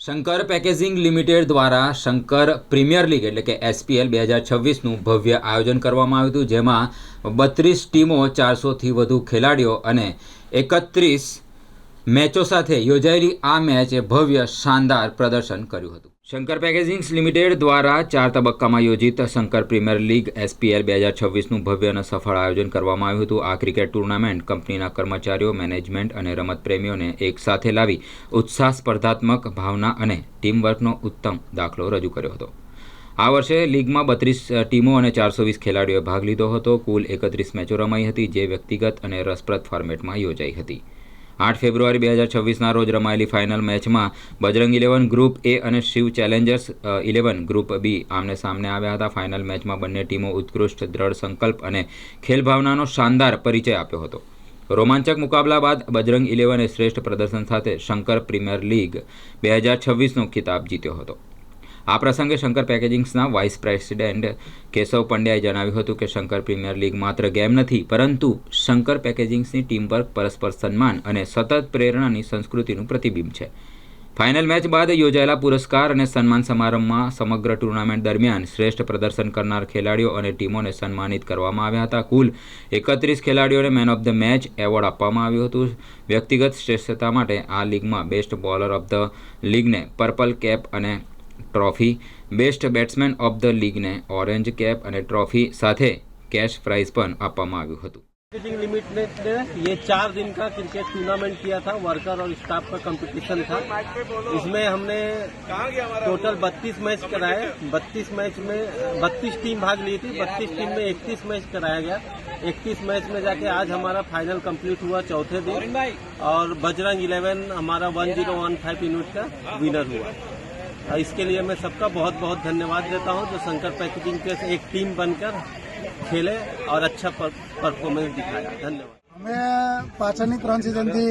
Shankar packaging limited દ્વારા Shankar premier league એટલે કે SPL 2026નું ભવ્ય આયોજન કરવામાં આવ્યું હતું, જેમાં 32 ટીમો, 400થી વધુ ખેલાડીઓ અને 31 મેચો સાથે યોજાયેલી આ મેચે ભવ્ય શાનદાર પ્રદર્શન કર્યું હતું. શંકર પેકેજિંગ લિમિટેડ દ્વારા 4 તબક્કામાં યોજિત શંકર પ્રીમિયર લીગ SPL 2026નું ભવ્ય અને સફળ આયોજન કરવામાં આવ્યું હતું. આ ક્રિકેટ ટુર્નામેન્ટ કંપનીના કર્મચારીઓ, મેનેજમેન્ટ અને રમત પ્રેમીઓને એક સાથે લાવી ઉત્સાહ, સ્પર્ધાત્મક ભાવના અને ટીમવર્કનો ઉત્તમ દાખલો રજૂ કર્યો હતો. આ વર્ષે લીગમાં 32 ટીમો અને 420 ખેલાડીઓએ ભાગ લીધો હતો. કુલ 31 મેચો રમાઈ હતી, જે વ્યક્તિગત અને રસપ્રદ ફોર્મેટમાં યોજાઈ હતી. 8 ફેબ્રુઆરી 2026ના રોજ રમાયેલી ફાઇનલ મેચમાં બજરંગ 11 ગ્રુપ A અને શિવ ચેલેન્જર્સ 11 ગ્રુપ B આમને સામને આવ્યા હતા. ફાઇનલ મેચમાં બંને ટીમો ઉત્કૃષ્ટ દ્રઢ સંકલ્પ અને ખેલભાવનાનો શાનદાર પરિચય આપ્યો હતો. રોમાંચક મુકાબલા બાદ બજરંગ 11એ શ્રેષ્ઠ પ્રદર્શન સાથે શંકર પ્રીમિયર લીગ 2026નો ખિતાબ જીત્યો હતો. આ પ્રસંગે શંકર પેકેજિંગ્સના વાઇસ પ્રેસિડેન્ટ કેશવ પંડ્યાએ જણાવ્યું હતું કે શંકર પ્રીમિયર લીગ માત્ર ગેમ નથી, પરંતુ શંકર પેકેજિંગ્સની ટીમવર્ક, પરસ્પર સન્માન અને સતત પ્રેરણાની સંસ્કૃતિનું પ્રતિબિંબ છે. ફાઇનલ મેચ બાદ યોજાયેલા પુરસ્કાર અને સન્માન સમારંભમાં સમગ્ર ટુર્નામેન્ટ દરમિયાન શ્રેષ્ઠ પ્રદર્શન કરનાર ખેલાડીઓ અને ટીમોને સન્માનિત કરવામાં આવ્યા હતા. કુલ 31 ખેલાડીઓને man of the match award આપવામાં આવ્યું હતું. વ્યક્તિગત શ્રેષ્ઠતા માટે આ લીગમાં બેસ્ટ બોલર ઓફ ધ લીગને પર્પલ કેપ અને trophy, best batsman of the league ने ऑरेंज कैप અને ट्रॉफी સાથે कैश प्राइज પણ આપવામાં આવ્યું હતું. मार्केटिंग लिमिटेड ने ये 4 दिन का क्रिकेट टूर्नामेंट किया था. वर्कर और स्टाफ का कंपटीशन था. इसमें हमने टोटल 32 मैच कराए. 32 मैच में 32 टीम भाग ली थी. 32 टीम में 31 मैच कराया गया. 31 मैच में जाके आज हमारा फाइनल कंप्लीट हुआ चौथे दिन, और बजरंग 11 हमारा 1015 यूनिट का विनर हुआ. इसके लिए मैं सबका बहुत बहुत धन्यवाद देता हूं, जो शंकर पैकेजिंग के एक टीम बनकर खेले और अच्छा परफॉर्मेंस दिखाया. धन्यवाद. અમે પાછળની 3 સિઝનથી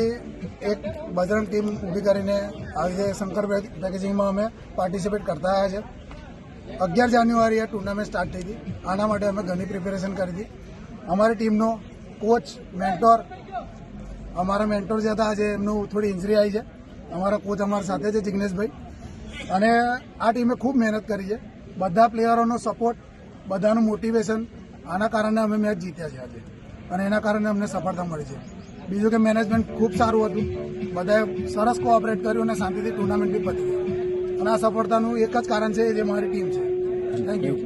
એક બજરંગ ટીમ ઊભી કરીને આવી રીતે શંકર પેકેજિંગમાં અમે પાર્ટિસિપેટ કરતા આવ્યા છે. 11 જાન્યુઆરી આ ટુર્નામેન્ટ સ્ટાર્ટ થઈ હતી. આના માટે અમે ઘણી પ્રિપેરેશન કરી હતી. અમારી ટીમનો કોચ, મેન્ટોર, અમારા મેન્ટોર જે હતા, આજે એમનું થોડી ઇન્જરી આવી છે. અમારા કોચ અમારા સાથે છે, જિગ્નેશભાઈ. અને આ ટીમે ખૂબ મહેનત કરી છે. બધા પ્લેયરોનો સપોર્ટ, બધાનું મોટિવેશન, આના કારણે અમે મેચ જીત્યા છે આજે, અને એના કારણે અમને સફળતા મળી છે. બીજું કે મેનેજમેન્ટ ખૂબ સારું હતું. બધાએ સરસ કોઓપરેટ કર્યું અને શાંતિથી ટુર્નામેન્ટ બી પતી ગઈ. અને આ સફળતાનું એક જ કારણ છે, જે મારી ટીમ છે. Thank you.